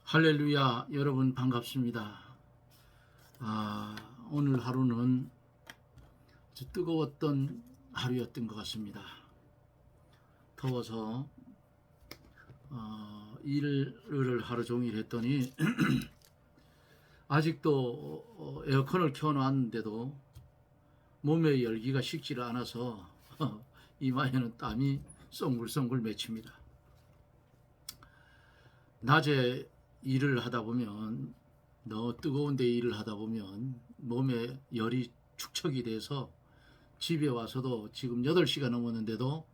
할렐루야, 여러분 반갑습니다. 오늘 하루는 아주 뜨거웠던 하루였던 것 같습니다. 더워서 일을 하루 종일 했더니 아직도 에어컨을 켜놨는데도 몸의 열기가 식지를 않아서 이마에는 땀이 썽글썽글 맺힙니다. 낮에 일을 하다 보면, 너무 뜨거운데 일을 하다 보면 몸에 열이 축적이 돼서 집에 와서도 지금 8시가 넘었는데도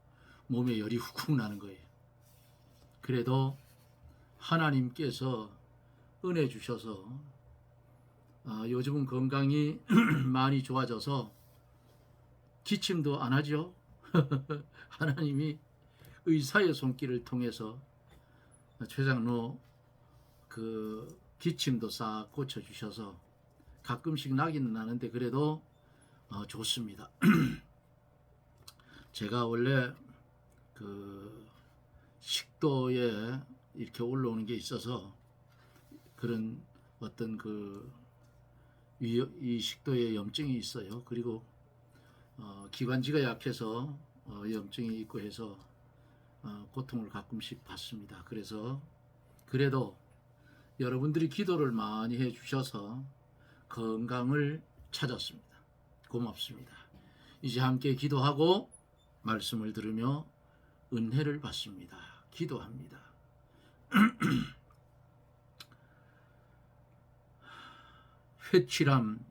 몸에 열이 훅훅 나는 거예요. 그래도 하나님께서 은혜 주셔서 요즘은 건강이 많이 좋아져서 기침도 안 하죠. 하나님이 의사의 손길을 통해서 최장로 기침도 싹 고쳐주셔서 가끔씩 나기는 나는데 그래도 좋습니다. 제가 원래 식도에 이렇게 올라오는 게 있어서 그런 어떤 이 식도에 염증이 있어요. 그리고 기관지가 약해서 염증이 있고 해서 고통을 가끔씩 받습니다. 그래도 여러분들이 기도를 많이 해주셔서 건강을 찾았습니다. 고맙습니다. 이제 함께 기도하고 말씀을 들으며 은혜를 받습니다. 기도합니다. 회칠함,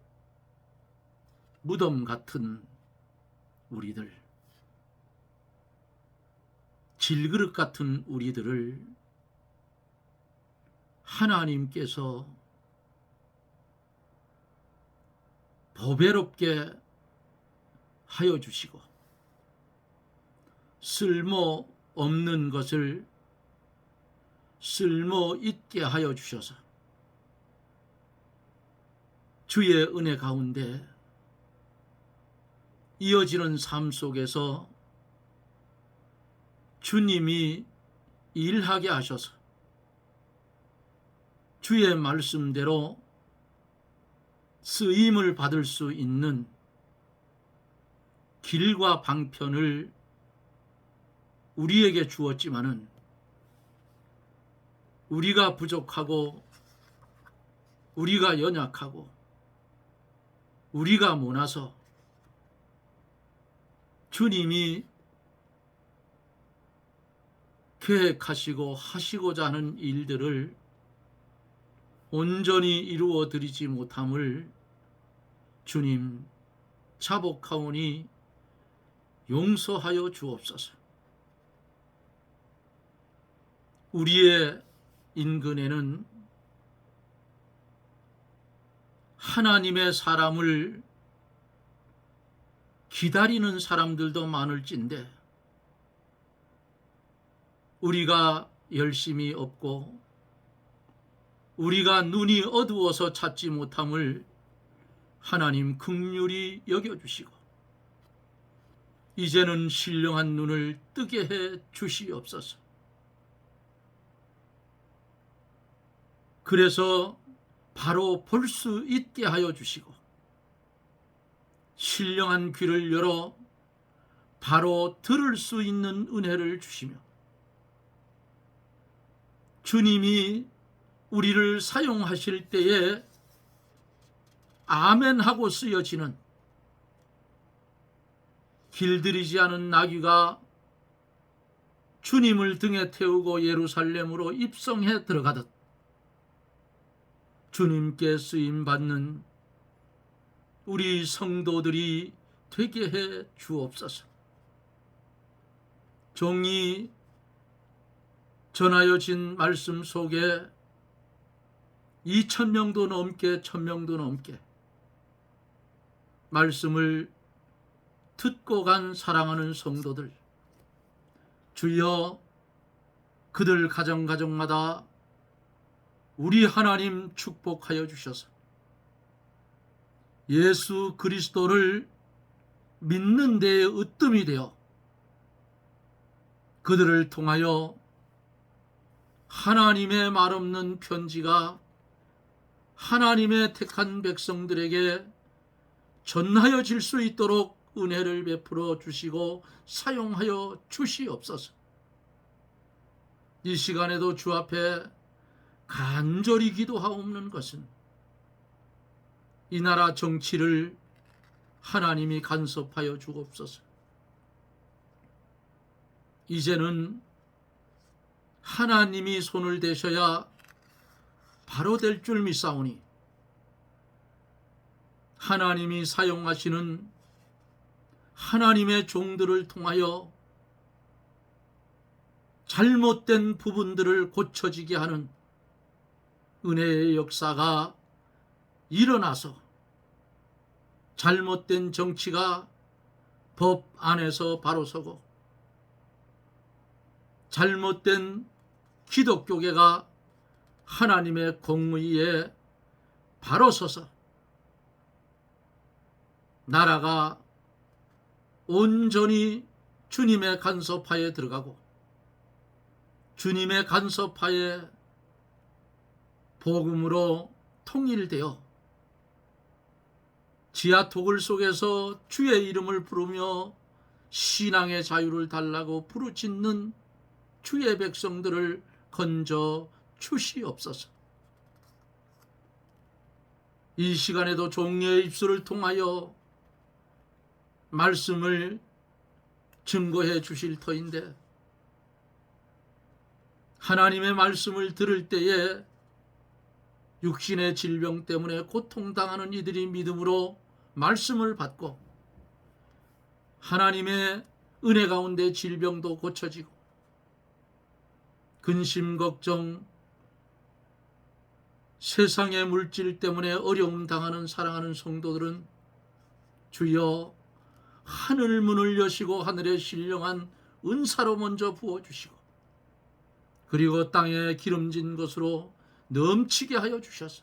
무덤 같은 우리들, 질그릇 같은 우리들을 하나님께서 보배롭게 하여 주시고 쓸모 없는 것을 쓸모 있게 하여 주셔서 주의 은혜 가운데 이어지는 삶 속에서 주님이 일하게 하셔서 주의 말씀대로 쓰임을 받을 수 있는 길과 방편을 우리에게 주었지만은 우리가 부족하고 우리가 연약하고 우리가 모나서 주님이 계획하시고 하시고자 하는 일들을 온전히 이루어 드리지 못함을 주님 자복하오니 용서하여 주옵소서. 우리의 인근에는 하나님의 사람을 기다리는 사람들도 많을진데 우리가 열심히 없고 우리가 눈이 어두워서 찾지 못함을 하나님 긍휼히 여겨주시고 이제는 신령한 눈을 뜨게 해 주시옵소서. 그래서 바로 볼 수 있게 하여 주시고 신령한 귀를 열어 바로 들을 수 있는 은혜를 주시며 주님이 우리를 사용하실 때에 아멘하고 쓰여지는 길들이지 않은 나귀가 주님을 등에 태우고 예루살렘으로 입성해 들어가듯 주님께 쓰임받는 우리 성도들이 되게 해 주옵소서. 종이 전하여진 말씀 속에 2,000명도 넘게 1,000명도 넘게 말씀을 듣고 간 사랑하는 성도들, 주여 그들 가정마다 우리 하나님 축복하여 주셔서 예수 그리스도를 믿는 데에 으뜸이 되어 그들을 통하여 하나님의 말없는 편지가 하나님의 택한 백성들에게 전하여질 수 있도록 은혜를 베풀어 주시고 사용하여 주시옵소서. 이 시간에도 주 앞에 간절히 기도하옵는 것은 이 나라 정치를 하나님이 간섭하여 주옵소서. 이제는 하나님이 손을 대셔야 바로 될 줄 믿사오니 하나님이 사용하시는 하나님의 종들을 통하여 잘못된 부분들을 고쳐지게 하는 은혜의 역사가 일어나서 잘못된 정치가 법 안에서 바로 서고 잘못된 기독교계가 하나님의 공의에 바로 서서 나라가 온전히 주님의 간섭하에 들어가고 주님의 간섭하에 복음으로 통일되어 지하토굴 속에서 주의 이름을 부르며 신앙의 자유를 달라고 부르짖는 주의 백성들을 건져 주시옵소서. 이 시간에도 종려의 입술을 통하여 말씀을 증거해 주실 터인데 하나님의 말씀을 들을 때에 육신의 질병 때문에 고통당하는 이들이 믿음으로 말씀을 받고 하나님의 은혜 가운데 질병도 고쳐지고 근심 걱정 세상의 물질 때문에 어려움 당하는 사랑하는 성도들은 주여 하늘 문을 여시고 하늘에 신령한 은사로 먼저 부어주시고 그리고 땅에 기름진 것으로 넘치게 하여 주셔서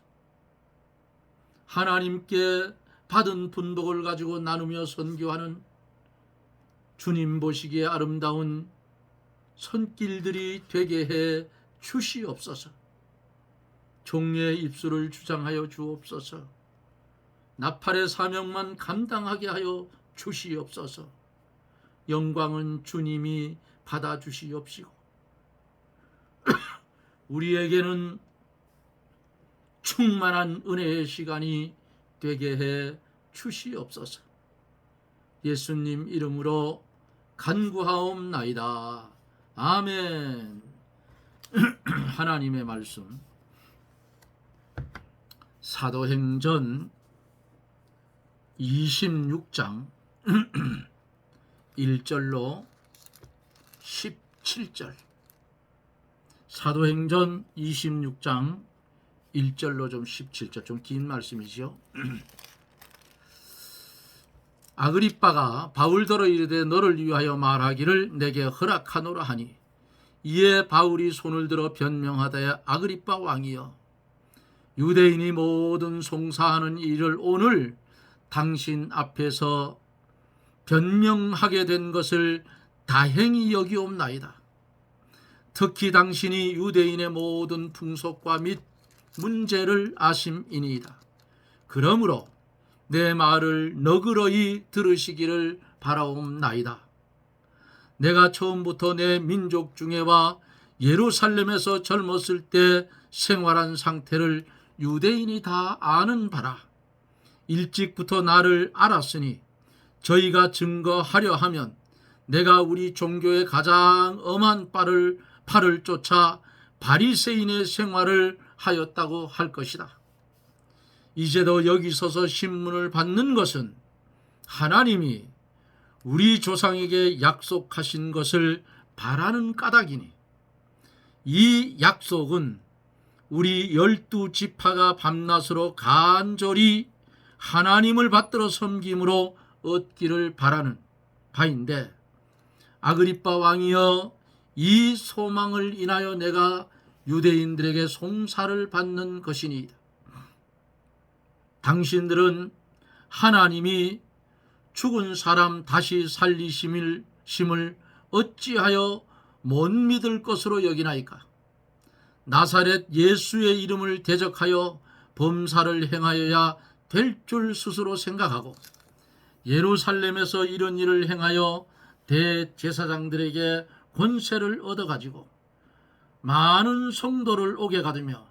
하나님께 받은 분복을 가지고 나누며 선교하는 주님 보시기에 아름다운 손길들이 되게 해 주시옵소서. 종려의 입술을 주장하여 주옵소서. 나팔의 사명만 감당하게 하여 주시옵소서. 영광은 주님이 받아주시옵시고 우리에게는 충만한 은혜의 시간이 되게 해 주시옵소서. 예수님 이름으로 간구하옵나이다. 아멘. 하나님의 말씀 사도행전 26장 1절로 17절. 사도행전 26장 1절로 좀 17절, 좀 긴 말씀이죠. 아그리빠가 바울더러 이르되 너를 위하여 말하기를 내게 허락하노라 하니 이에 바울이 손을 들어 변명하되 아그리빠 왕이여 유대인이 모든 송사하는 일을 오늘 당신 앞에서 변명하게 된 것을 다행히 여기옵나이다. 특히 당신이 유대인의 모든 풍속과 및 문제를 아심이니이다. 그러므로 내 말을 너그러이 들으시기를 바라옵나이다. 내가 처음부터 내 민족 중에와 예루살렘에서 젊었을 때 생활한 상태를 유대인이 다 아는 바라. 일찍부터 나를 알았으니 저희가 증거하려 하면 내가 우리 종교의 가장 엄한 팔을 쫓아 바리새인의 생활을 하였다고 할 것이다. 이제도 여기 서서 신문을 받는 것은 하나님이 우리 조상에게 약속하신 것을 바라는 까닭이니 이 약속은 우리 12지파가 밤낮으로 간절히 하나님을 받들어 섬김으로 얻기를 바라는 바인데 아그리빠 왕이여 이 소망을 인하여 내가 유대인들에게 송사를 받는 것이니이다. 당신들은 하나님이 죽은 사람 다시 살리심을 어찌하여 못 믿을 것으로 여기나이까? 나사렛 예수의 이름을 대적하여 범사를 행하여야 될 줄 스스로 생각하고 예루살렘에서 이런 일을 행하여 대제사장들에게 권세를 얻어가지고 많은 성도를 오게 가두며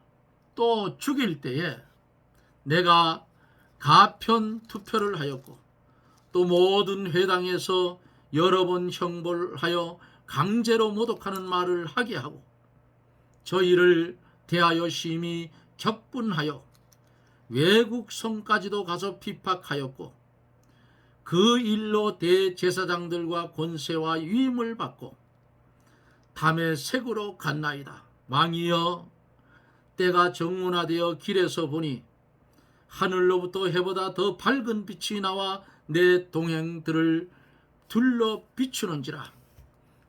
또 죽일 때에 내가 가편 투표를 하였고 또 모든 회당에서 여러 번 형벌하여 강제로 모독하는 말을 하게 하고 저희를 대하여 심히 격분하여 외국 성까지도 가서 핍박하였고 그 일로 대제사장들과 권세와 위임을 받고 담의 색으로 갔나이다. 왕이여, 때가 정문화되어 길에서 보니 하늘로부터 해보다 더 밝은 빛이 나와 내 동행들을 둘러 비추는지라.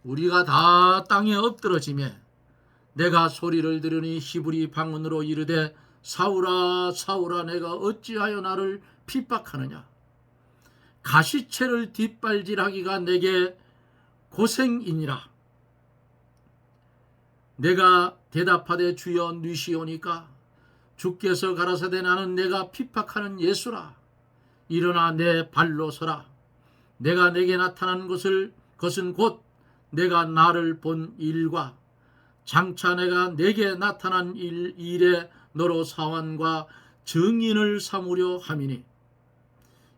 우리가 다 땅에 엎드러지며 내가 소리를 들으니 히브리 방언으로 이르되 사울아 사울아 내가 어찌하여 나를 핍박하느냐. 가시채를 뒷발질하기가 내게 고생이니라. 내가 대답하되 주여 누시오니까 주께서 가라사대 나는 내가 핍박하는 예수라. 일어나 내 발로 서라. 내가 내게 나타난 것은 곧 내가 나를 본 일과 장차 내가 내게 나타난 일에 너로 사환과 증인을 삼으려 함이니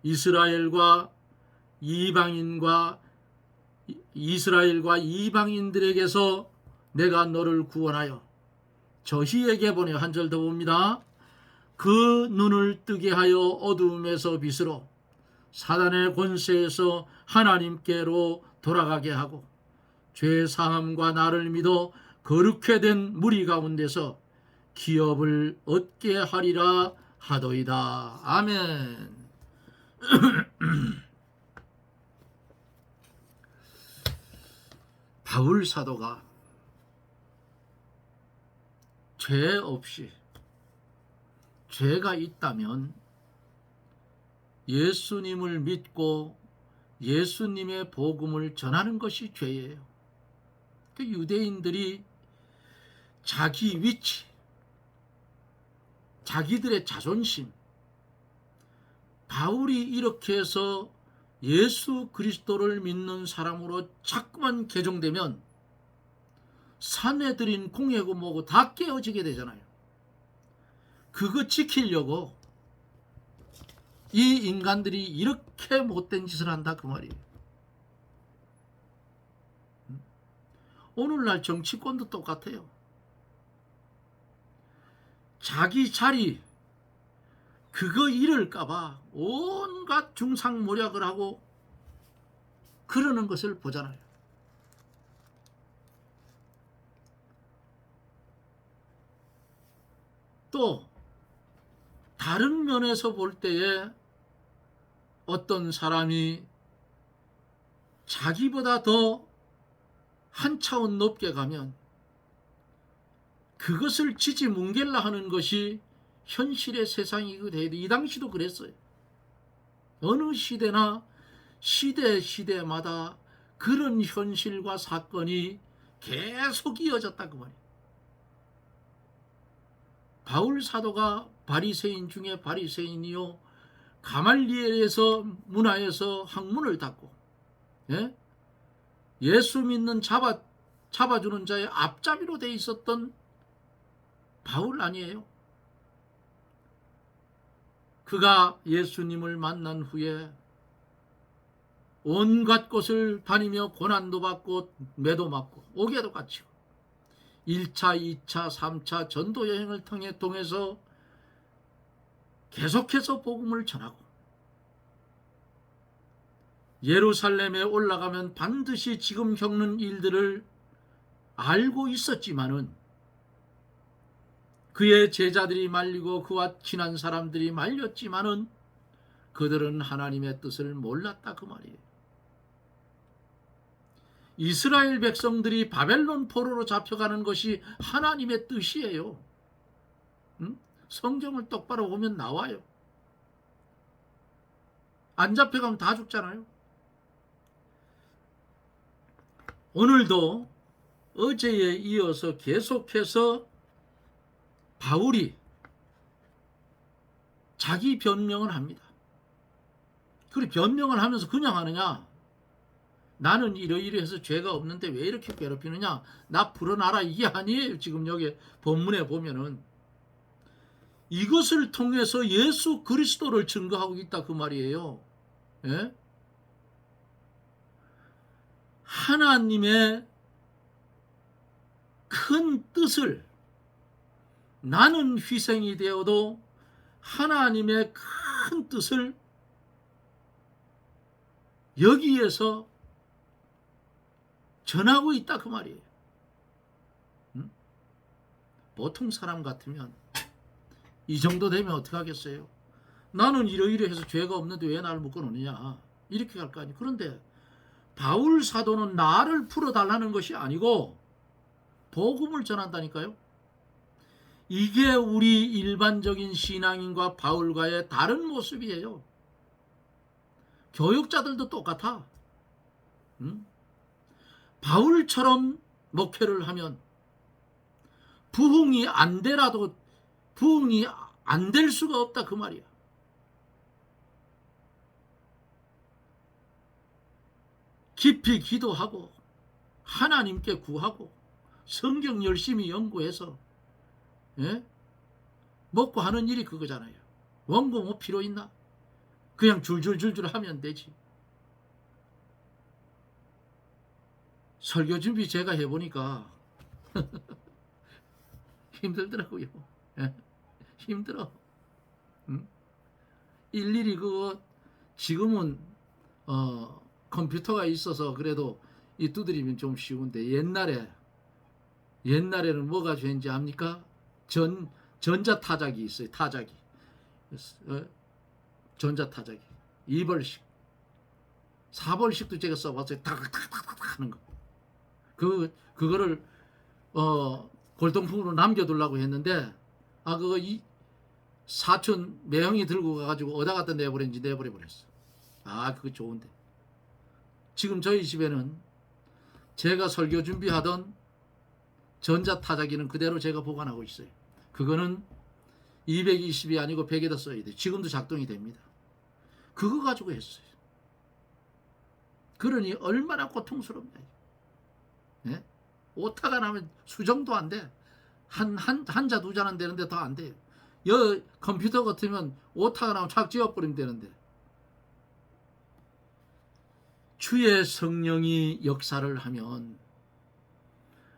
이스라엘과 이방인들에게서 내가 너를 구원하여 저희에게 보내. 한 절 더 봅니다. 그 눈을 뜨게 하여 어두움에서 빛으로 사단의 권세에서 하나님께로 돌아가게 하고 죄 사함과 나를 믿어 거룩해 된 무리 가운데서 기업을 얻게 하리라 하도이다. 아멘. 바울 사도가 죄 없이 죄가 있다면 예수님을 믿고 예수님의 복음을 전하는 것이 죄예요. 그 유대인들이 자기 위치, 자기들의 자존심, 바울이 이렇게 해서 예수 그리스도를 믿는 사람으로 자꾸만 개종되면 사내들인 공예고 뭐고 다 깨어지게 되잖아요. 그거 지키려고 이 인간들이 이렇게 못된 짓을 한다 그 말이에요. 오늘날 정치권도 똑같아요. 자기 자리 그거 잃을까봐 온갖 중상모략을 하고 그러는 것을 보잖아요. 또 다른 면에서 볼 때에 어떤 사람이 자기보다 더 한 차원 높게 가면 그것을 지지뭉갤라 하는 것이 현실의 세상이고 이 당시도 그랬어요. 어느 시대나 시대마다 그런 현실과 사건이 계속 이어졌다 그 말이에요. 바울 사도가 바리새인 중에 바리새인이요 가말리엘에서 문화에서 학문을 닦고 예수 믿는 잡아주는 자의 앞잡이로 돼 있었던 바울 아니에요. 그가 예수님을 만난 후에 온갖 곳을 다니며 고난도 받고 매도 맞고 옥에도 갇히고 1차, 2차, 3차 전도 여행을 통해서 계속해서 복음을 전하고 예루살렘에 올라가면 반드시 지금 겪는 일들을 알고 있었지만은 그의 제자들이 말리고 그와 친한 사람들이 말렸지만은 그들은 하나님의 뜻을 몰랐다 그 말이에요. 이스라엘 백성들이 바벨론 포로로 잡혀가는 것이 하나님의 뜻이에요. 성경을 똑바로 보면 나와요. 안 잡혀가면 다 죽잖아요. 오늘도 어제에 이어서 계속해서 바울이 자기 변명을 합니다. 그리고 변명을 하면서 그냥 하느냐? 나는 이러이러해서 죄가 없는데 왜 이렇게 괴롭히느냐? 나 풀어놔라, 이게 아니에요. 지금 여기 본문에 보면은 이것을 통해서 예수 그리스도를 증거하고 있다, 그 말이에요. 예? 하나님의 큰 뜻을, 나는 희생이 되어도 하나님의 큰 뜻을 여기에서 전하고 있다, 그 말이에요. 보통 사람 같으면 이 정도 되면 어떻게 하겠어요? 나는 이러이러해서 죄가 없는데 왜 나를 묶어놓느냐, 이렇게 갈 거 아니에요. 그런데 바울 사도는 나를 풀어달라는 것이 아니고 복음을 전한다니까요. 이게 우리 일반적인 신앙인과 바울과의 다른 모습이에요. 교육자들도 똑같아. 바울처럼 목회를 하면 부흥이 안 되라도 부흥이 안 될 수가 없다, 그 말이야. 깊이 기도하고 하나님께 구하고 성경 열심히 연구해서, 예? 먹고 하는 일이 그거잖아요. 원고 뭐 필요 있나? 그냥 줄줄줄줄 하면 되지. 설교 준비 제가 해보니까 힘들더라고요. 예? 힘들어. 일일이 그거 지금은 컴퓨터가 있어서 그래도 이 두드리면 좀 쉬운데, 옛날에는 뭐가 죄인지 압니까? 전자타자기 있어요. 타자기. 전자타자기. 2벌씩. 4벌씩도 제가 써봤어요. 탁탁탁탁 하는 거. 그거를 골동품으로 남겨두려고 했는데, 그거 사촌 매형이 들고 가가지고 어디다 갖다 내버려버렸어. 그거 좋은데. 지금 저희 집에는 제가 설교 준비하던 전자타자기는 그대로 제가 보관하고 있어요. 그거는 220이 아니고 100에다 써야 돼. 지금도 작동이 됩니다. 그거 가지고 했어요. 그러니 얼마나 고통스럽냐. 예? 오타가 나면 수정도 안 돼. 한 자 두 자는 되는데 더 안 돼요. 컴퓨터 같으면 오타가 나면 착 지워버리면 되는데. 주의 성령이 역사를 하면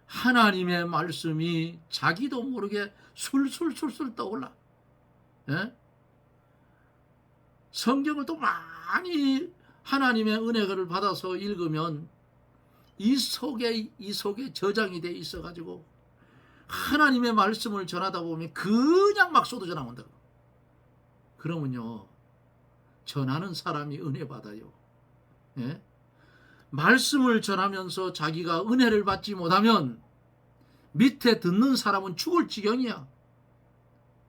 하나님의 말씀이 자기도 모르게 술술술술 떠올라. 예? 성경을 또 많이 하나님의 은혜를 받아서 읽으면 이 속에 저장이 돼 있어가지고 하나님의 말씀을 전하다 보면 그냥 막 쏟아져 나온다고. 그러면요, 전하는 사람이 은혜 받아요. 예? 말씀을 전하면서 자기가 은혜를 받지 못하면 밑에 듣는 사람은 죽을 지경이야.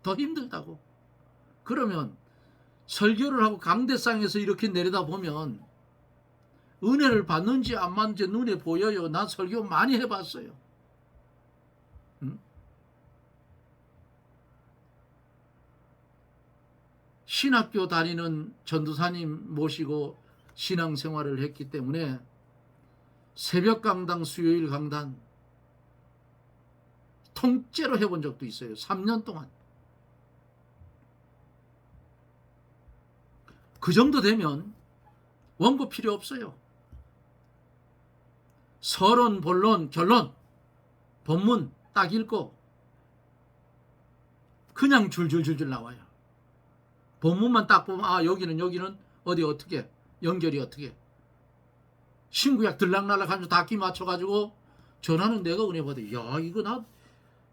더 힘들다고. 그러면 설교를 하고 강대상에서 이렇게 내려다보면 은혜를 받는지 안 받는지 눈에 보여요. 난 설교 많이 해봤어요. 신학교 다니는 전도사님 모시고 신앙생활을 했기 때문에 새벽 강당, 수요일 강단 통째로 해본 적도 있어요. 3년 동안. 그 정도 되면 원고 필요 없어요. 서론, 본론, 결론, 본문 딱 읽고 그냥 줄줄줄줄 나와요. 본문만 딱 보면 여기는 어디 어떻게 연결이 어떻게, 신구약 들락날락 하면서 다 끼 맞춰가지고 전하는 내가 은혜 받아. 야, 이거 나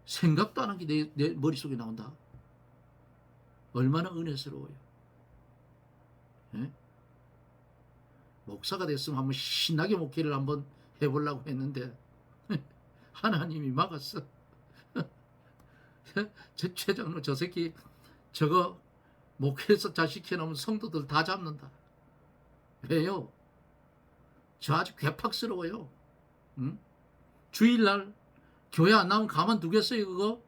생각도 안 한 게 내 머릿속에 나온다. 얼마나 은혜스러워요. 예? 목사가 됐으면 한번 신나게 목회를 한번 해보려고 했는데 하나님이 막았어. 최 장로 저 새끼 저거 목회에서 자식해놓으면 성도들 다 잡는다. 왜요? 저 아주 괴팍스러워요. 주일날 교회 안 나오면 가만두겠어요, 그거?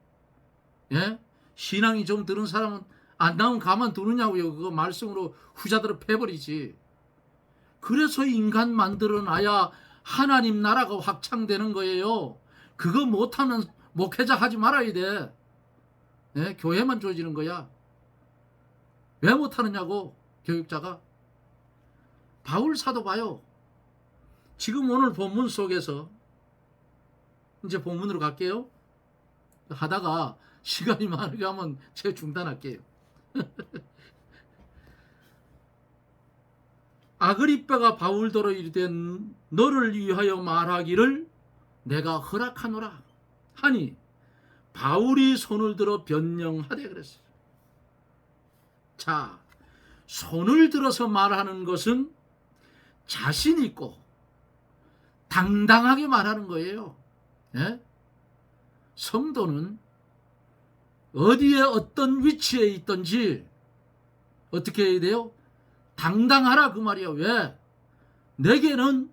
예? 신앙이 좀 드는 사람은 안 나오면 가만두느냐고요. 그거 말씀으로 후자들을 패버리지. 그래서 인간 만들어놔야 하나님 나라가 확장되는 거예요. 그거 못하면 목회자 하지 말아야 돼. 네? 교회만 좋아지는 거야. 왜 못하느냐고, 교육자가. 바울 사도 봐요. 지금 오늘 본문 속에서, 이제 본문으로 갈게요. 하다가 시간이 많이 가면 제가 중단할게요. 아그리빠가 바울더러 이르되 너를 위하여 말하기를 내가 허락하노라 하니 바울이 손을 들어 변명하되 그랬어요. 자, 손을 들어서 말하는 것은 자신 있고 당당하게 말하는 거예요. 예? 성도는 어디에 어떤 위치에 있든지 어떻게 해야 돼요? 당당하라 그 말이야. 왜? 내게는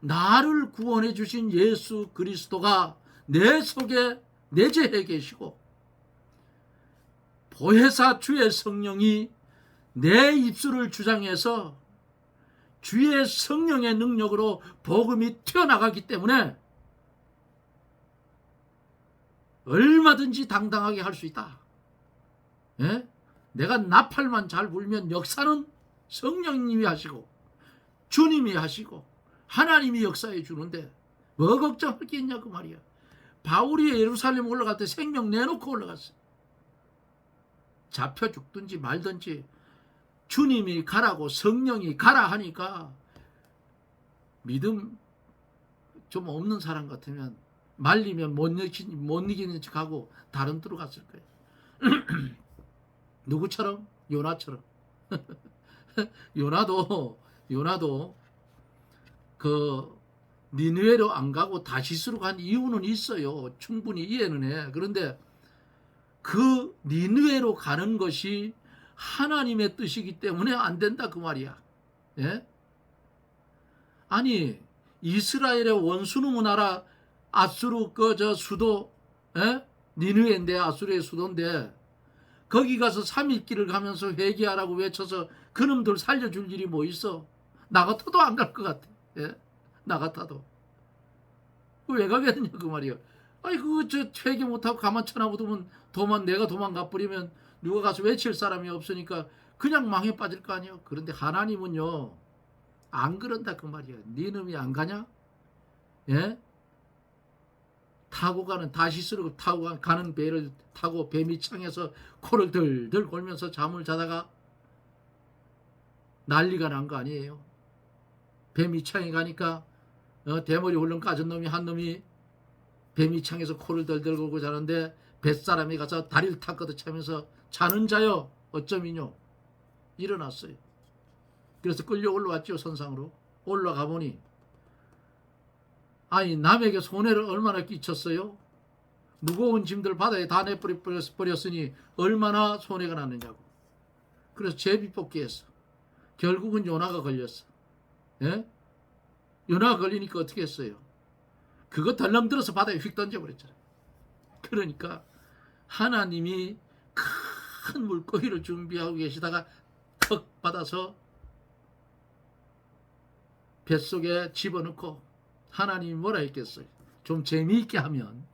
나를 구원해 주신 예수 그리스도가 내 속에 내재해 계시고 보혜사 주의 성령이 내 입술을 주장해서 주의 성령의 능력으로 복음이 튀어나가기 때문에 얼마든지 당당하게 할 수 있다. 예? 내가 나팔만 잘 불면 역사는 성령님이 하시고 주님이 하시고 하나님이 역사해 주는데 뭐 걱정할 게 있냐 그 말이야. 바울이 예루살렘 올라갈 때 생명 내놓고 올라갔어. 잡혀 죽든지 말든지 주님이 가라고 성령이 가라 하니까 믿음 좀 없는 사람 같으면 말리면 못 이기는 척하고 다른 데로 갔을 거예요. 누구처럼? 요나처럼. 요나도 그 니느웨로 안 가고 다시스로 간 이유는 있어요. 충분히 이해는 해. 그런데 그 니느웨로 가는 것이 하나님의 뜻이기 때문에 안 된다 그 말이야. 예? 아니 이스라엘의 원수놈의 나라 아수르 저 수도 니느웨인데 아수르의 수도인데 거기 가서 3일 길을 가면서 회개하라고 외쳐서 그놈들 살려줄 일이 뭐 있어? 나 같아도 안 갈 것 같아. 예? 나 같아도. 왜 가겠냐 그 말이야. 아니 그거 저 회개 못하고 가만 쳐놔보면 내가 도망가 버리면 누가 가서 외칠 사람이 없으니까 그냥 망해 빠질 거 아니에요. 그런데 하나님은요 안 그런다 그 말이야. 네 놈이 안 가냐? 예? 타고 가는 다시스로 타고 가는 배를 타고 배 밑창에서 코를 들들 골면서 잠을 자다가 난리가 난 거 아니에요. 배 밑창에 가니까 대머리 훌렁 까진 놈이 한 놈이 배 밑창에서 코를 들들 골고 자는데 뱃사람이 가서 다리를 탁 걷어차면서 자는 자요 어쩌미뇨 일어났어요. 그래서 끌려 올라왔죠. 선상으로 올라가 보니 아니 남에게 손해를 얼마나 끼쳤어요. 무거운 짐들 바다에 다 내버렸으니 얼마나 손해가 났느냐고. 그래서 제비뽑기했어. 결국은 요나가 걸렸어. 예? 요나가 걸리니까 어떻게 했어요? 그거 덜렁들어서 바다에 휙 던져버렸잖아. 그러니까 하나님이 큰 물고기를 준비하고 계시다가 턱 받아서 뱃속에 집어넣고 하나님이 뭐라 했겠어요? 좀 재미있게 하면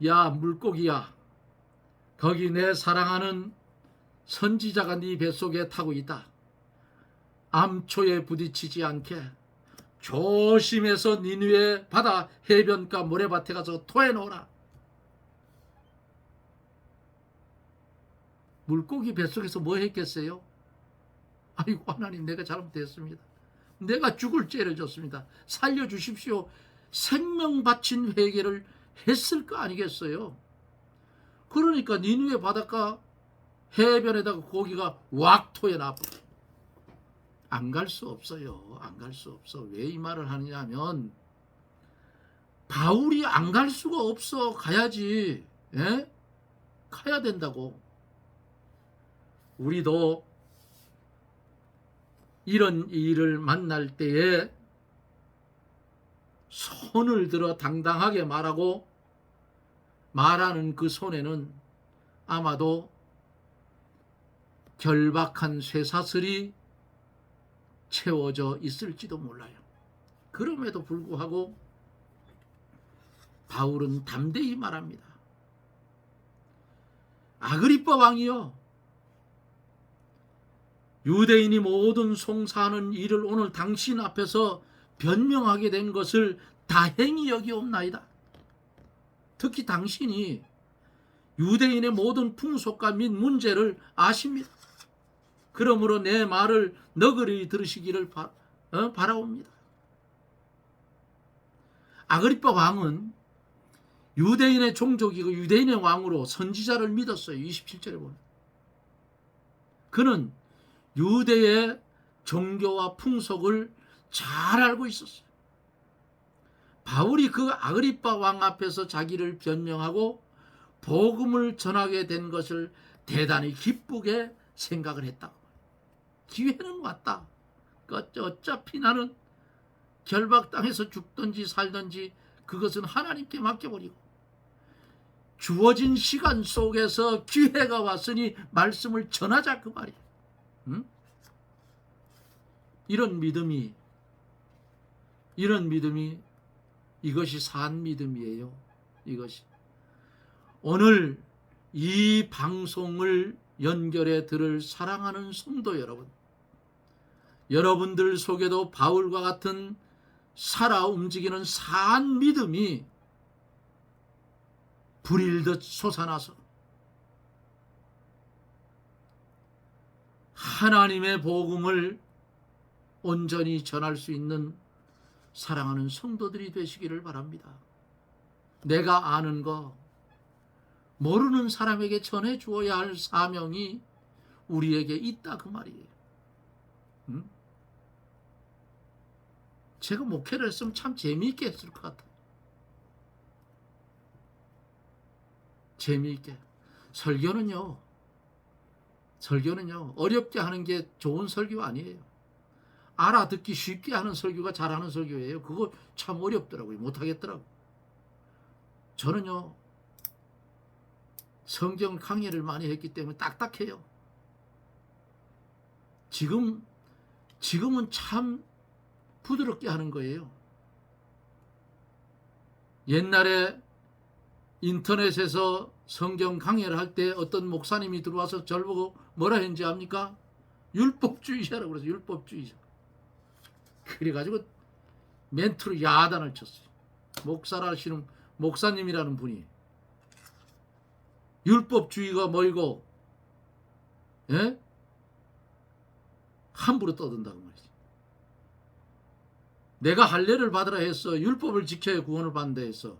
야 물고기야 거기 내 사랑하는 선지자가 네 뱃속에 타고 있다. 암초에 부딪히지 않게 조심해서 니느웨 바다 해변가 모래밭에 가서 토해놓으라. 물고기 뱃속에서 뭐 했겠어요? 아이고 하나님 내가 잘못했습니다. 내가 죽을 죄를 졌습니다. 살려주십시오. 생명 바친 회개를 했을 거 아니겠어요? 그러니까 니느웨 바닷가 해변에다가 고기가 왁 토해놔. 안 갈 수 없어요. 안 갈 수 없어. 왜 이 말을 하느냐 하면 바울이 안 갈 수가 없어. 가야지. 예? 가야 된다고. 우리도 이런 일을 만날 때에 손을 들어 당당하게 말하고 말하는 그 손에는 아마도 결박한 쇠사슬이 채워져 있을지도 몰라요. 그럼에도 불구하고 바울은 담대히 말합니다. 아그리빠 왕이여, 유대인이 모든 송사하는 일을 오늘 당신 앞에서 변명하게 된 것을 다행히 여기옵나이다. 특히 당신이 유대인의 모든 풍속과 및 문제를 아십니다. 그러므로 내 말을 너그러이 들으시기를 바라옵니다. 아그리빠 왕은 유대인의 종족이고 유대인의 왕으로 선지자를 믿었어요. 27절에 보면. 그는 유대의 종교와 풍속을 잘 알고 있었어요. 바울이 그 아그리빠 왕 앞에서 자기를 변명하고 복음을 전하게 된 것을 대단히 기쁘게 생각을 했다고. 기회는 왔다. 어차피 나는 결박당해서 죽든지 살든지 그것은 하나님께 맡겨버리고 주어진 시간 속에서 기회가 왔으니 말씀을 전하자 그 말이에요. 응? 이런 믿음이 이것이 산 믿음이에요. 이것이 오늘 이 방송을 연결해 들을 사랑하는 성도 여러분, 여러분들 속에도 바울과 같은 살아 움직이는 산 믿음이 불일듯 솟아나서 하나님의 복음을 온전히 전할 수 있는 사랑하는 성도들이 되시기를 바랍니다. 내가 아는 거 모르는 사람에게 전해 주어야 할 사명이 우리에게 있다 그 말이에요. 응? 제가 목회를 했으면 참 재미있게 했을 것 같아요. 재미있게. 설교는요 어렵게 하는 게 좋은 설교 아니에요. 알아듣기 쉽게 하는 설교가 잘하는 설교예요. 그거 참 어렵더라고요. 못하겠더라고요. 저는요 성경 강의를 많이 했기 때문에 딱딱해요. 지금은 참 부드럽게 하는 거예요. 옛날에 인터넷에서 성경 강의를 할 때 어떤 목사님이 들어와서 저를 보고 뭐라 했는지 압니까? 율법주의자라고 그래서 율법주의자. 그래가지고 멘트로 야단을 쳤어요. 목사라시는 목사님이라는 분이 율법주의가 뭐이고 예? 함부로 떠든다고 말이지. 내가 할례를 받으라 했어. 율법을 지켜야 구원을 받는다 했어.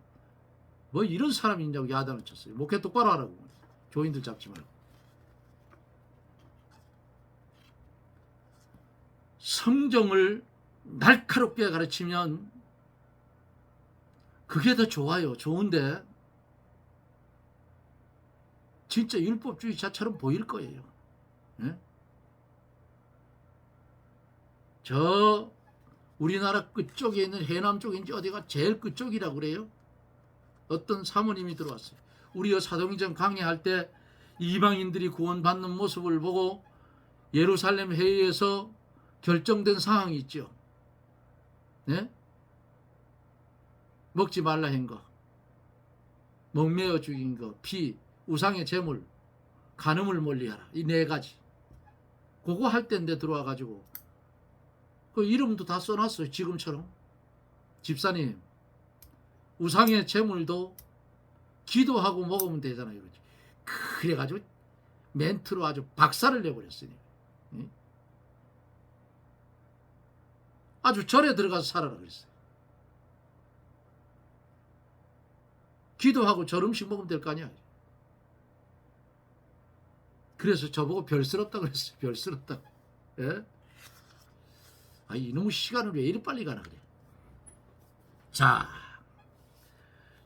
뭐 이런 사람이 있냐고 야단을 쳤어요. 목회 똑바로 하라고. 교인들 잡지 말고. 성경을 날카롭게 가르치면 그게 더 좋아요. 좋은데 진짜 율법주의자처럼 보일 거예요. 네? 저 우리나라 끝쪽에 있는 해남 쪽인지 어디가 제일 끝쪽이라고 그래요. 어떤 사모님이 들어왔어요. 우리 사도행전 강의할 때 이방인들이 구원받는 모습을 보고 예루살렘 회의에서 결정된 상황이 있죠. 네? 먹지 말라 한 거, 목매어 죽인 거, 피, 우상의 제물, 간음을 멀리하라. 이 네 가지. 그거 할 때인데 들어와가지고 그 이름도 다 써놨어요. 지금처럼. 집사님, 우상의 제물도 기도하고 먹으면 되잖아요. 그러지. 그래가지고 멘트로 아주 박살을 내버렸으니. 아주 절에 들어가서 살아라 그랬어요. 기도하고 절 음식 먹으면 될 거 아니야. 그래서 저보고 별스럽다고 그랬어요. 별스럽다고. 예? 아, 이놈의 시간을 왜 이리 빨리 가나 그래. 자,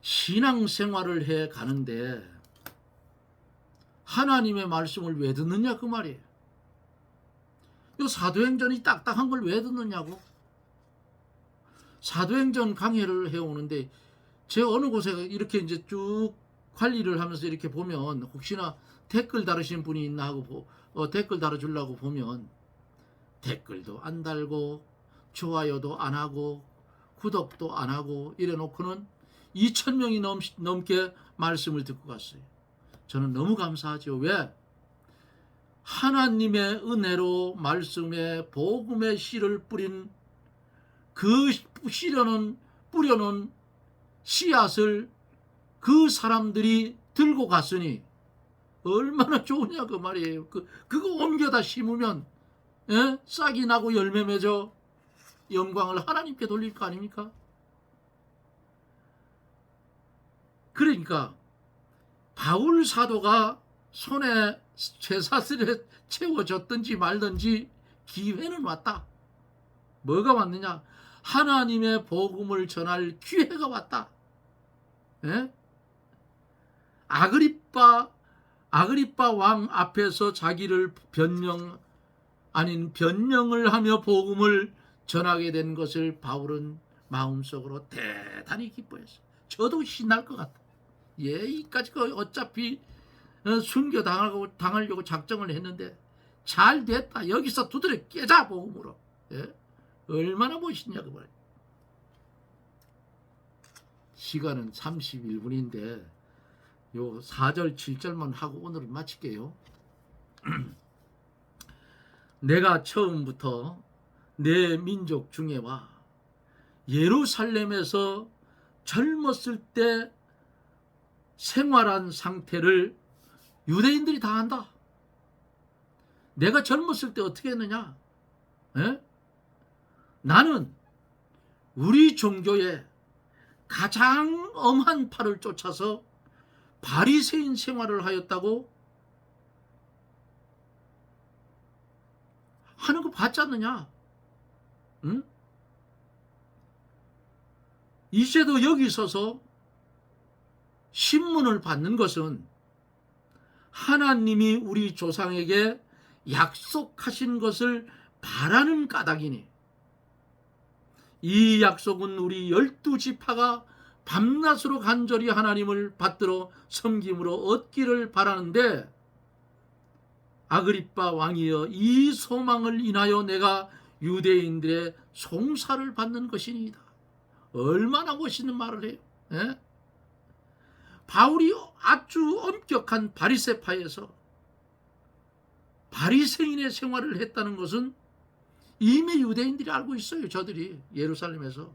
신앙생활을 해 가는데 하나님의 말씀을 왜 듣느냐 그 말이에요. 이 사도행전이 딱딱한 걸 왜 듣느냐고. 사도행전 강의를 해오는데 제 어느 곳에 이렇게 이제 쭉 관리를 하면서 이렇게 보면 혹시나 댓글 다르신 분이 있나 하고 댓글 달아주려고 보면 댓글도 안 달고 좋아요도 안 하고 구독도 안 하고 이래 놓고는 2,000명이 넘게 말씀을 듣고 갔어요. 저는 너무 감사하죠. 왜? 하나님의 은혜로 말씀에 복음의 씨를 뿌린 그 뿌려놓은 씨앗을 그 사람들이 들고 갔으니 얼마나 좋으냐 그 말이에요. 그거 옮겨다 심으면 싹이 나고 열매 맺어 영광을 하나님께 돌릴 거 아닙니까? 그러니까 바울 사도가 손에 쇠사슬에 채워졌든지 말든지 기회는 왔다. 뭐가 왔느냐? 하나님의 복음을 전할 기회가 왔다. 아그리빠 왕 앞에서 자기를 변명을 하며 복음을 전하게 된 것을 바울은 마음속으로 대단히 기뻐했어. 저도 신날 것 같아. 이까지 어차피 당하려고 작정을 했는데 잘 됐다. 여기서 두드려 깨자 복음으로. 얼마나 멋있냐 그 말이야. 시간은 31분인데 요 4절 7절만 하고 오늘은 마칠게요. 내가 처음부터 내 민족 중에와 예루살렘에서 젊었을 때 생활한 상태를 유대인들이 다 안다. 내가 젊었을 때 어떻게 했느냐? 나는 우리 종교의 가장 엄한 팔을 쫓아서 바리새인 생활을 하였다고 하는 거 봤지 않느냐? 응? 이제도 여기 서서 신문을 받는 것은 하나님이 우리 조상에게 약속하신 것을 바라는 까닭이니 이 약속은 우리 12지파가 밤낮으로 간절히 하나님을 받들어 섬김으로 얻기를 바라는데 아그리빠 왕이여 이 소망을 인하여 내가 유대인들의 송사를 받는 것이니이다. 얼마나 멋있는 말을 해요. 바울이 아주 엄격한 바리새파에서 바리새인의 생활을 했다는 것은 이미 유대인들이 알고 있어요. 저들이 예루살렘에서.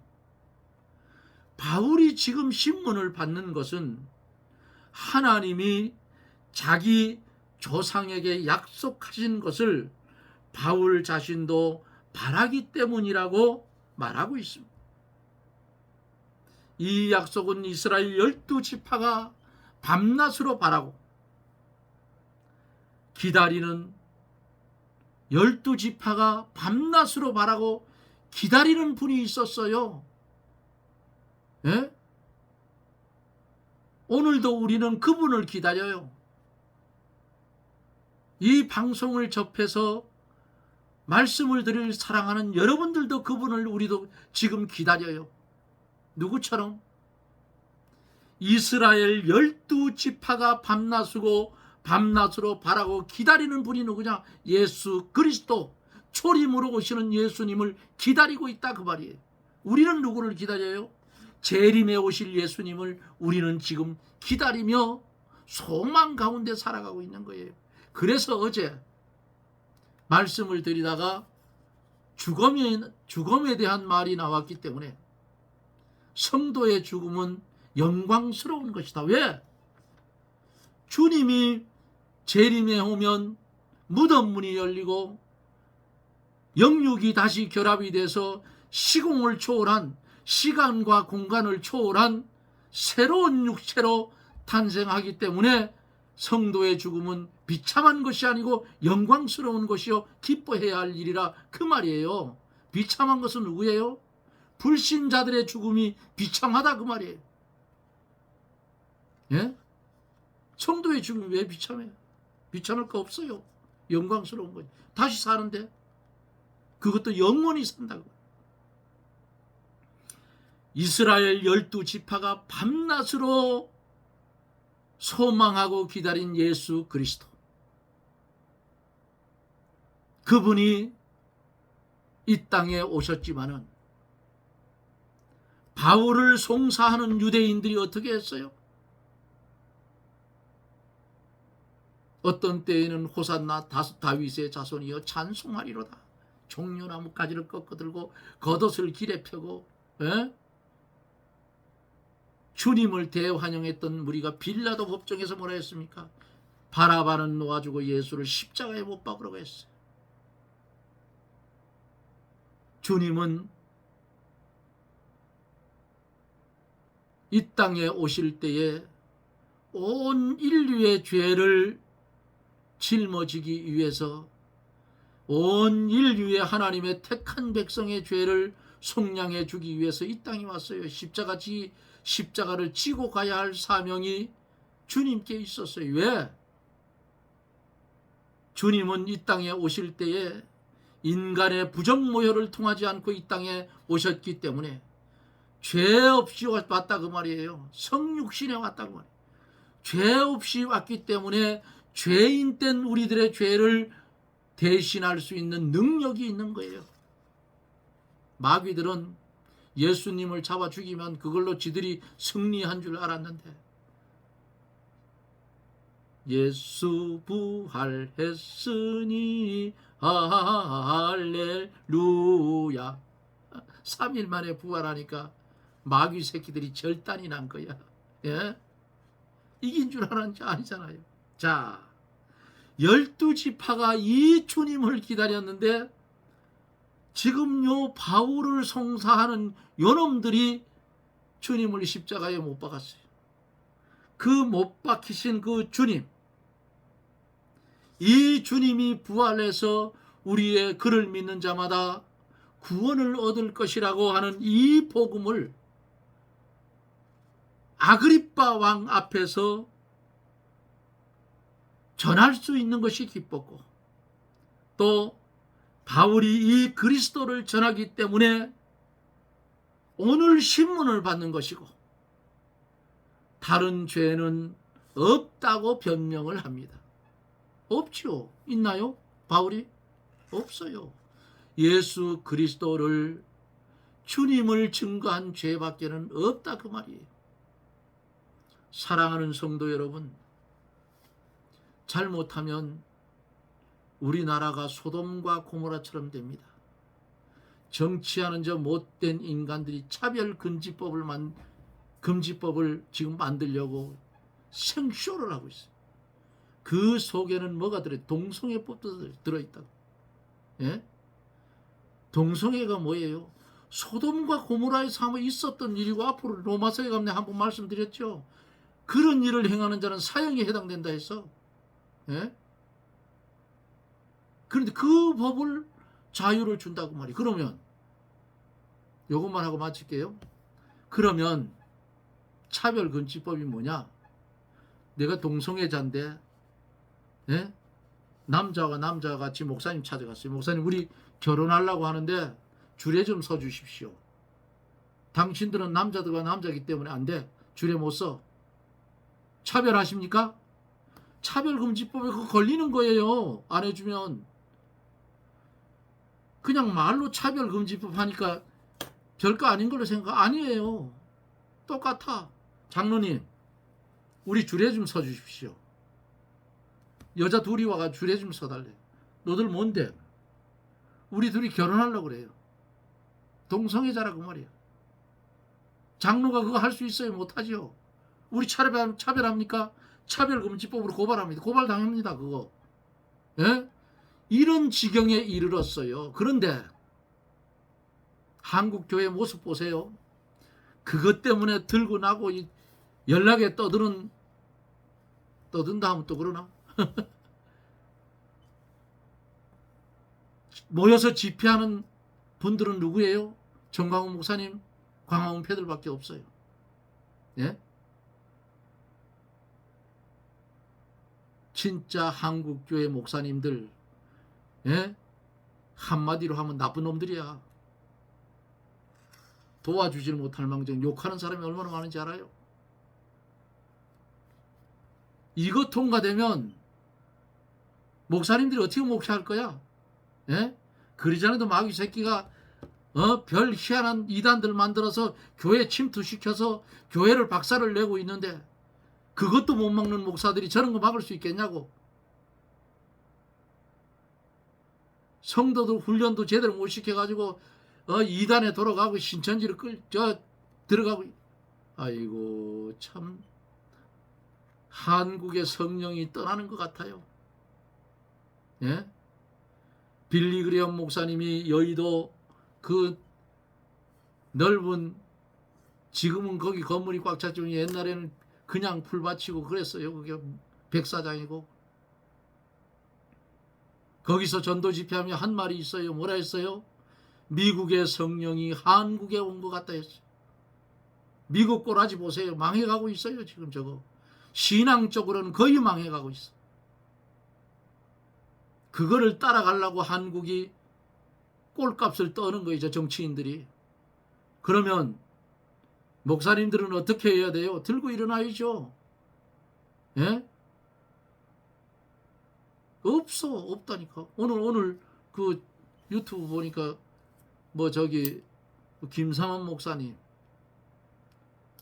바울이 지금 신문을 받는 것은 하나님이 자기 조상에게 약속하신 것을 바울 자신도 바라기 때문이라고 말하고 있습니다. 이 약속은 이스라엘 12지파가 밤낮으로 바라고 기다리는 12지파가 밤낮으로 바라고 기다리는 분이 있었어요. 오늘도 우리는 그분을 기다려요. 이 방송을 접해서 말씀을 드릴 사랑하는 여러분들도 그분을 우리도 지금 기다려요. 누구처럼? 이스라엘 12지파가 밤낮으로 바라고 기다리는 분이 누구냐? 예수 그리스도, 초림으로 오시는 예수님을 기다리고 있다 그 말이에요. 우리는 누구를 기다려요? 재림에 오실 예수님을 우리는 지금 기다리며 소망 가운데 살아가고 있는 거예요. 그래서 어제 말씀을 드리다가 죽음에 대한 말이 나왔기 때문에 성도의 죽음은 영광스러운 것이다. 왜? 주님이 재림에 오면 무덤 문이 열리고 영육이 다시 결합이 돼서 시공을 초월한, 시간과 공간을 초월한 새로운 육체로 탄생하기 때문에 성도의 죽음은 비참한 것이 아니고 영광스러운 것이요 기뻐해야 할 일이라 그 말이에요. 비참한 것은 누구예요? 불신자들의 죽음이 비참하다 그 말이에요. 성도의 죽음이 왜 비참해요? 비참할 거 없어요. 영광스러운 거지. 다시 사는데 그것도 영원히 산다고. 이스라엘 12지파가 밤낮으로 소망하고 기다린 예수 그리스도, 그분이 이 땅에 오셨지만은 바울을 송사하는 유대인들이 어떻게 했어요? 어떤 때에는 호산나 다윗의 자손이여 찬송하리로다, 종려나무 가지를 꺾어들고 겉옷을 길에 펴고 주님을 대환영했던 무리가 빌라도 법정에서 뭐라 했습니까? 바라바는 놓아주고 예수를 십자가에 못 박으라고 했어요. 주님은 이 땅에 오실 때에 온 인류의 죄를 짊어지기 위해서, 온 인류의 하나님의 택한 백성의 죄를 속량해 주기 위해서 이 땅에 왔어요. 십자가를 지고 가야 할 사명이 주님께 있었어요. 왜? 주님은 이 땅에 오실 때에 인간의 부정모혈을 통하지 않고 이 땅에 오셨기 때문에 죄 없이 왔다 그 말이에요. 성육신에 왔다 그 말이에요. 죄 없이 왔기 때문에 죄인 된 우리들의 죄를 대신할 수 있는 능력이 있는 거예요. 마귀들은 예수님을 잡아 죽이면 그걸로 지들이 승리한 줄 알았는데, 예수 부활했으니 할렐루야, 3일 만에 부활하니까 마귀 새끼들이 절단이 난 거야. 예? 이긴 줄 알았는지 아니잖아요. 자, 12지파가 이 주님을 기다렸는데 지금 요 바울을 송사하는 요놈들이 주님을 십자가에 못 박았어요. 그 못 박히신 그 주님, 이 주님이 부활해서 우리의 그를 믿는 자마다 구원을 얻을 것이라고 하는 이 복음을 아그리빠 왕 앞에서 전할 수 있는 것이 기뻤고, 또 바울이 이 그리스도를 전하기 때문에 오늘 신문을 받는 것이고, 다른 죄는 없다고 변명을 합니다. 없지요. 있나요? 바울이? 없어요. 예수 그리스도를, 주님을 증거한 죄밖에는 없다 그 말이에요. 사랑하는 성도 여러분, 잘못하면 우리나라가 소돔과 고모라처럼 됩니다. 정치하는 저 못된 인간들이 금지법을 지금 만들려고 생쇼를 하고 있어요. 그 속에는 뭐가 들어있어요? 동성애법도 들어있다고. 예? 동성애가 뭐예요? 소돔과 고모라에서 한번 있었던 일이고, 앞으로 로마서에 가면 한번 말씀드렸죠. 그런 일을 행하는 자는 사형에 해당된다 해서. 예? 그런데 그 법을 자유를 준다고 말이에요. 그러면 요것만 하고 마칠게요. 그러면 차별금지법이 뭐냐? 내가 동성애자인데, 예? 남자와 남자가 같이 목사님 찾아갔어요. 목사님, 우리 결혼하려고 하는데 줄에 좀 서 주십시오. 당신들은 남자들과 남자이기 때문에 안 돼. 줄에 못 서. 차별하십니까? 차별금지법에 그거 걸리는 거예요. 안 해주면. 그냥 말로 차별금지법 하니까 별거 아닌 걸로 생각. 아니에요. 똑같아. 장로님, 우리 줄에 좀 서 주십시오. 여자 둘이 와가 줄에 좀 서달래. 너들 뭔데? 우리 둘이 결혼하려고 그래요. 동성애자라고 말이야. 장로가 그거 할 수 있어요? 못하죠. 우리 차별합니까? 차별금지법으로 고발합니다. 고발당합니다. 그거. 예? 이런 지경에 이르렀어요. 그런데 한국교회 모습 보세요. 그것 때문에 들고 나고 연락에 떠든다 하면 또 그러나? 모여서 집회하는 분들은 누구예요? 정광훈 목사님, 광화문 패들밖에 없어요. 예? 진짜 한국교회 목사님들, 예? 한마디로 하면 나쁜 놈들이야. 도와주지를 못할 망정 욕하는 사람이 얼마나 많은지 알아요? 이거 통과되면 목사님들이 어떻게 목회할 거야? 예? 그리 전에도 마귀 새끼가 별 희한한 이단들 만들어서 교회 침투시켜서 교회를 박살을 내고 있는데 그것도 못 막는 목사들이 저런 거 막을 수 있겠냐고. 성도들 훈련도 제대로 못 시켜가지고 이단에 돌아가고 신천지를 들어가고. 아이고 참 한국의 성령이 떠나는 것 같아요. 예? 빌리그레엄 목사님이 여의도 그 넓은, 지금은 거기 건물이 꽉 찼지만 옛날에는 그냥 풀밭이고 그랬어요. 그게 백사장이고. 거기서 전도 집회하며 한 말이 있어요. 뭐라 했어요? 미국의 성령이 한국에 온 것 같다 했어요. 미국 꼬라지 보세요. 망해가고 있어요. 지금 저거. 신앙적으로는 거의 망해가고 있어. 그거를 따라가려고 한국이 꼴값을 떠는 거죠. 정치인들이. 그러면 목사님들은 어떻게 해야 돼요? 들고 일어나야죠. 예? 없다니까. 오늘 그 유튜브 보니까 김삼원 목사님,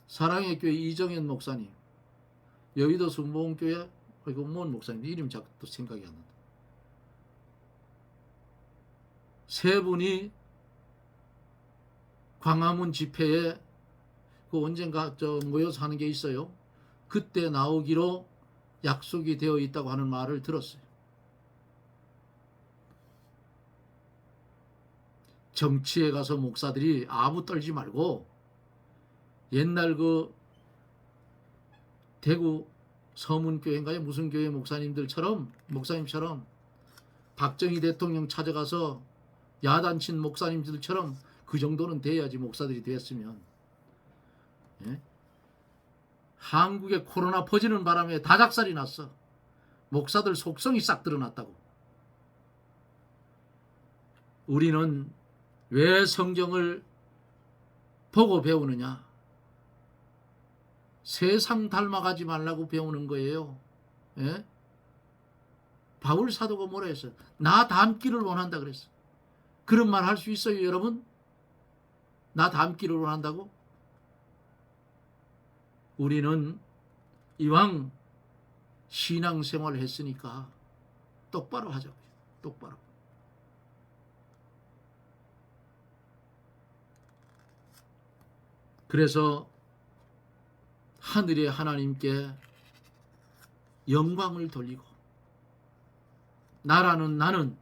사랑의 교회 이정현 목사님, 여의도 순복음교회 이거 뭔 목사님 이름 자꾸 또 생각이 안 난다. 세 분이 광화문 집회에 그 언젠가 모여서 하는 게 있어요. 그때 나오기로 약속이 되어 있다고 하는 말을 들었어요. 정치에 가서 목사들이 아무 떨지 말고 옛날 그 대구 서문교회인가요? 무슨 교회 목사님처럼 박정희 대통령 찾아가서 야단친 목사님들처럼 그 정도는 돼야지 목사들이 됐으면. 예? 한국에 코로나 퍼지는 바람에 다작살이 났어. 목사들 속성이 싹 드러났다고. 우리는 왜 성경을 보고 배우느냐? 세상 닮아가지 말라고 배우는 거예요. 예? 바울 사도가 뭐라 했어요? 나 닮기를 원한다 그랬어. 그런 말 할 수 있어요, 여러분? 나 닮기를 원한다고? 우리는 이왕 신앙생활을 했으니까 똑바로 하자고요. 똑바로. 그래서 하늘의 하나님께 영광을 돌리고 나는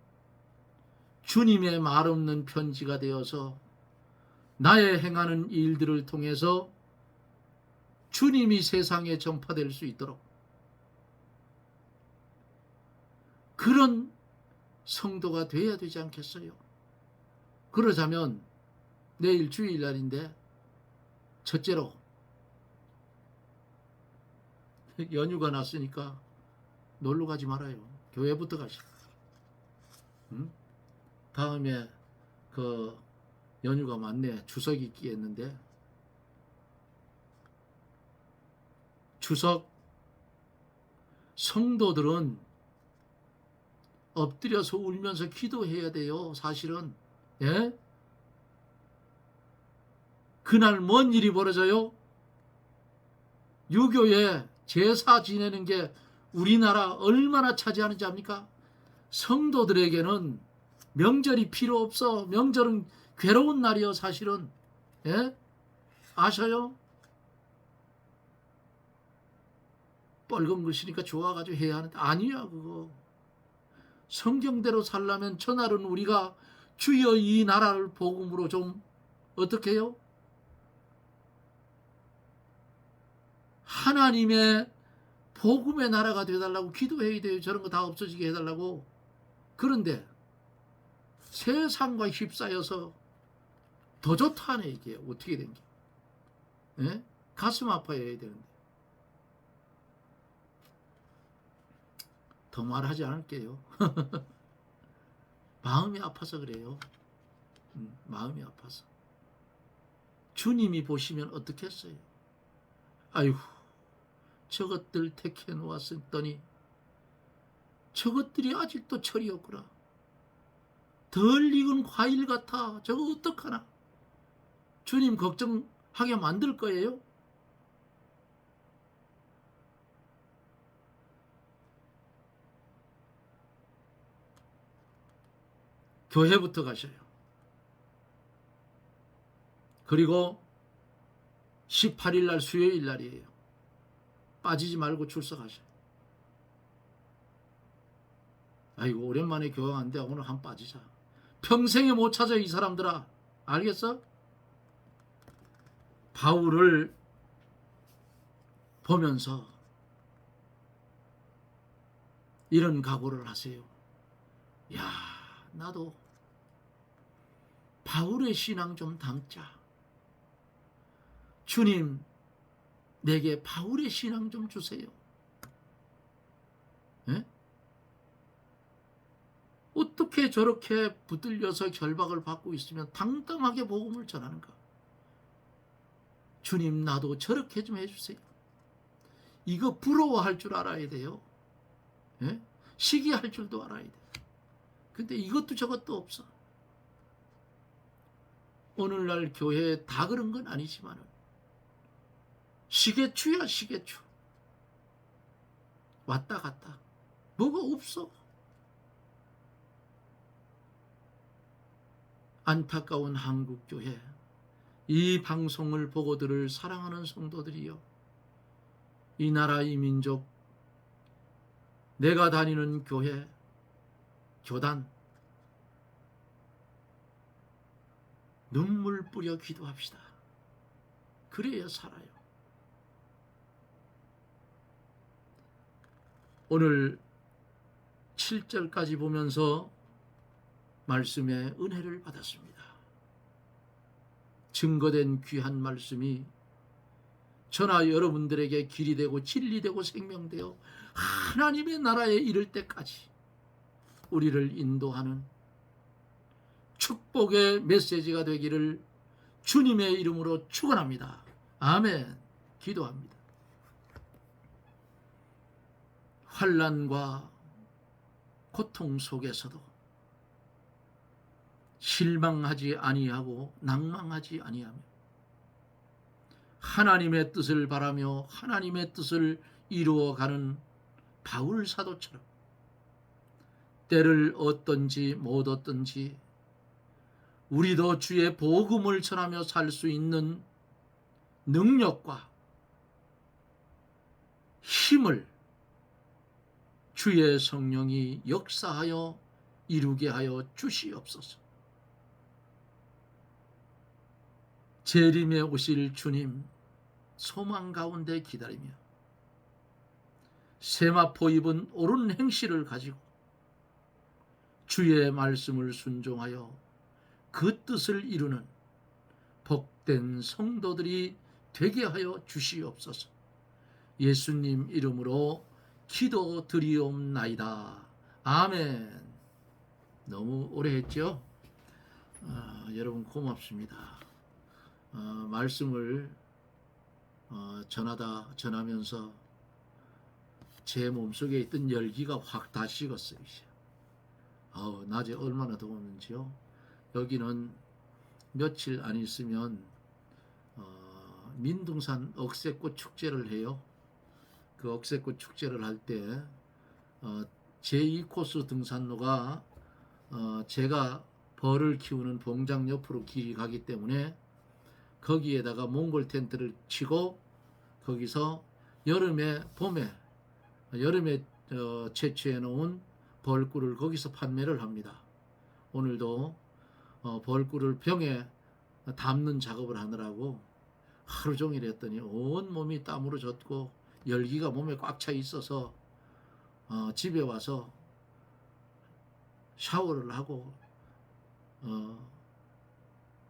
주님의 말 없는 편지가 되어서 나의 행하는 일들을 통해서 주님이 세상에 전파될 수 있도록 그런 성도가 되어야 되지 않겠어요? 그러자면 내일 주일날인데 첫째로 연휴가 났으니까 놀러 가지 말아요. 교회부터 가시고. 응? 다음에 그 연휴가 많네. 추석이 있겠는데 추석 성도들은 엎드려서 울면서 기도해야 돼요. 사실은. 예? 그날 뭔 일이 벌어져요? 유교에 제사 지내는 게 우리나라 얼마나 차지하는지 압니까? 성도들에게는 명절이 필요 없어. 명절은 괴로운 날이요, 사실은. 예? 아셔요? 뻘건 글씨니까 좋아가지고 해야 하는데 아니야, 그거. 성경대로 살려면 전날은 우리가 주여 이 나라를 복음으로 좀 어떻게 해요? 하나님의 복음의 나라가 되어달라고 기도해야 돼요. 저런 거 다 없어지게 해달라고. 그런데 세상과 휩싸여서 더 좋다네. 이게 어떻게 된 게. 예? 가슴 아파해야 되는데. 더 말하지 않을게요. 마음이 아파서 그래요. 마음이 아파서. 주님이 보시면 어떻겠어요? 아이고, 저것들 택해 놓았더니 저것들이 아직도 철이 없구나. 덜 익은 과일 같아. 저거 어떡하나. 주님 걱정하게 만들 거예요. 교회부터 가셔요. 그리고 18일 날 수요일 날이에요. 빠지지 말고 출석하셔요. 아이고 오랜만에 교회 왔는데 오늘 한 빠지자. 평생에 못 찾아 이 사람들아. 알겠어? 바울을 보면서 이런 각오를 하세요. 야, 나도 바울의 신앙 좀 담자. 주님, 내게 바울의 신앙 좀 주세요. 예? 어떻게 저렇게 붙들려서 결박을 받고 있으면 당당하게 복음을 전하는가? 주님, 나도 저렇게 좀 해주세요. 이거 부러워할 줄 알아야 돼요. 예? 시기할 줄도 알아야 돼요. 근데 이것도 저것도 없어. 오늘날 교회에 다 그런 건 아니지만 시계추야 시계추. 왔다 갔다. 뭐가 없어. 안타까운 한국교회, 이 방송을 보고들을 사랑하는 성도들이여, 이 나라 이 민족, 내가 다니는 교회, 교단, 눈물 뿌려 기도합시다. 그래야 살아요. 오늘 7절까지 보면서 말씀의 은혜를 받았습니다. 증거된 귀한 말씀이 저나 여러분들에게 길이 되고 진리 되고 생명되어 하나님의 나라에 이를 때까지 우리를 인도하는 축복의 메시지가 되기를 주님의 이름으로 축원합니다. 아멘. 기도합니다. 환난과 고통 속에서도 실망하지 아니하고 낭망하지 아니하며 하나님의 뜻을 바라며 하나님의 뜻을 이루어가는 바울 사도처럼 때를 얻든지 못 얻든지 우리도 주의 복음을 전하며 살 수 있는 능력과 힘을 주의 성령이 역사하여 이루게 하여 주시옵소서. 재림에 오실 주님 소망 가운데 기다리며 세마포 입은 옳은 행실을 가지고 주의 말씀을 순종하여 그 뜻을 이루는 복된 성도들이 되게 하여 주시옵소서. 예수님 이름으로 기도드리옵나이다. 아멘. 너무 오래 했죠? 여러분 고맙습니다. 말씀을 전하면서 제 몸속에 있던 열기가 확 다 식었어요. 낮에 얼마나 더웠는지요. 여기는 며칠 안 있으면 민둥산 억새꽃 축제를 해요. 그 억새꽃 축제를 할 때 제2코스 등산로가 제가 벌을 키우는 봉장 옆으로 길이 가기 때문에 거기에다가 몽골 텐트를 치고 거기서 여름에 채취해 놓은 벌꿀을 거기서 판매를 합니다. 오늘도 벌꿀을 병에 담는 작업을 하느라고 하루 종일 했더니 온 몸이 땀으로 젖고 열기가 몸에 꽉 차 있어서 집에 와서 샤워를 하고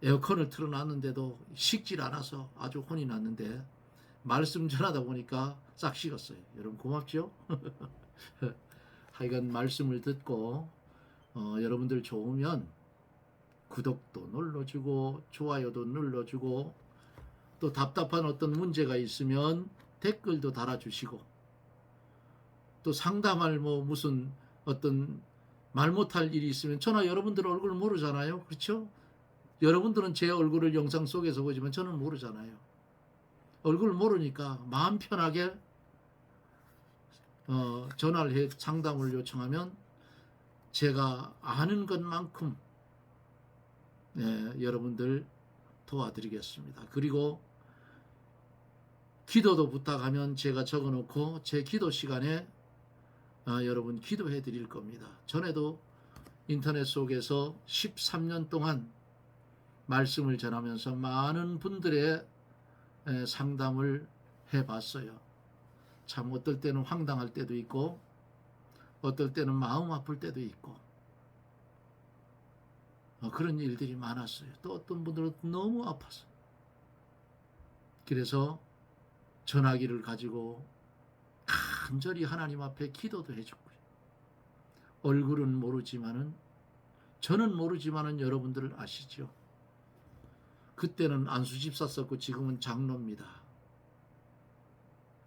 에어컨을 틀어놨는데도 식질 않아서 아주 혼이 났는데 말씀 전하다 보니까 싹 식었어요. 여러분 고맙죠? 하여간 말씀을 듣고 여러분들 좋으면 구독도 눌러주고 좋아요도 눌러주고 또 답답한 어떤 문제가 있으면 댓글도 달아주시고 또 상담할 무슨 어떤 말 못할 일이 있으면 저나 여러분들 얼굴을 모르잖아요. 그렇죠? 여러분들은 제 얼굴을 영상 속에서 보지만 저는 모르잖아요. 얼굴을 모르니까 마음 편하게 전화를 해 상담을 요청하면 제가 아는 것만큼 여러분들 도와드리겠습니다. 그리고 기도도 부탁하면 제가 적어놓고 제 기도 시간에 여러분 기도해 드릴 겁니다. 전에도 인터넷 속에서 13년 동안 말씀을 전하면서 많은 분들의 상담을 해봤어요. 참 어떨 때는 황당할 때도 있고 어떨 때는 마음 아플 때도 있고 그런 일들이 많았어요. 또 어떤 분들은 너무 아파서 그래서 전화기를 가지고 간절히 하나님 앞에 기도도 해주고요. 얼굴은 모르지만은 저는 모르지만은 여러분들 아시죠? 그때는 안수집사 썼고 지금은 장로입니다.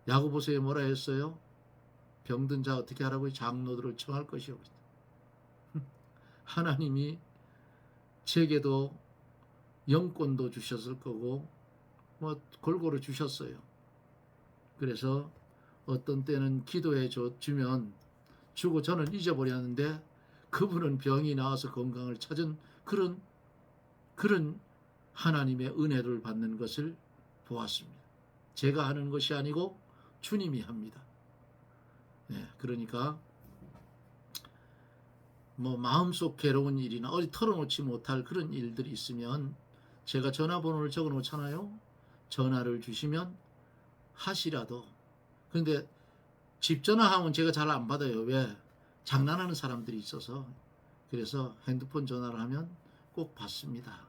야고보서에 뭐라 했어요? 병든 자 어떻게 하라고요? 장로들을 청할 것이요. 하나님이 제게도 영권도 주셨을 거고 골고루 주셨어요. 그래서 어떤 때는 기도해 주면 주고 저는 잊어버렸는데 그분은 병이 나와서 건강을 찾은 그런 하나님의 은혜를 받는 것을 보았습니다. 제가 하는 것이 아니고 주님이 합니다. 그러니까 마음속 괴로운 일이나 어디 털어놓지 못할 그런 일들이 있으면 제가 전화번호를 적어 놓잖아요. 전화를 주시면 하시라도. 그런데 집 전화하면 제가 잘 안 받아요. 왜? 장난하는 사람들이 있어서. 그래서 핸드폰 전화를 하면 꼭 받습니다.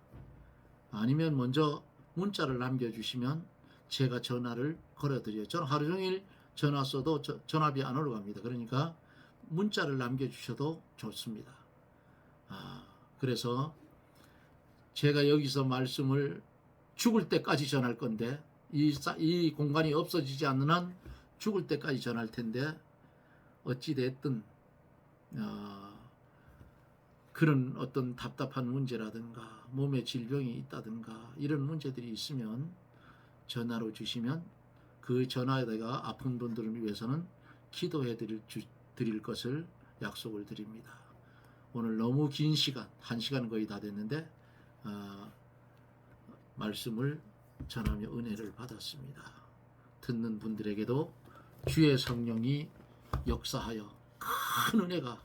아니면 먼저 문자를 남겨주시면 제가 전화를 걸어드려요. 저는 하루 종일 전화 써도 전화비 안 올라갑니다. 그러니까 문자를 남겨주셔도 좋습니다. 그래서 제가 여기서 말씀을 죽을 때까지 전할 건데 이 공간이 없어지지 않는 한 죽을 때까지 전할 텐데 어찌됐든 그런 어떤 답답한 문제라든가 몸에 질병이 있다든가 이런 문제들이 있으면 전화로 주시면 그 전화에다가 아픈 분들을 위해서는 기도해 드릴 것을 약속을 드립니다. 오늘 너무 긴 시간, 1시간 거의 다 됐는데 말씀을 전하며 은혜를 받았습니다. 듣는 분들에게도 주의 성령이 역사하여 큰 은혜가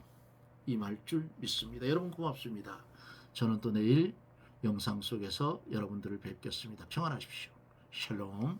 임할 줄 믿습니다. 여러분 고맙습니다. 저는 또 내일 영상 속에서 여러분들을 뵙겠습니다. 평안하십시오. 샬롬.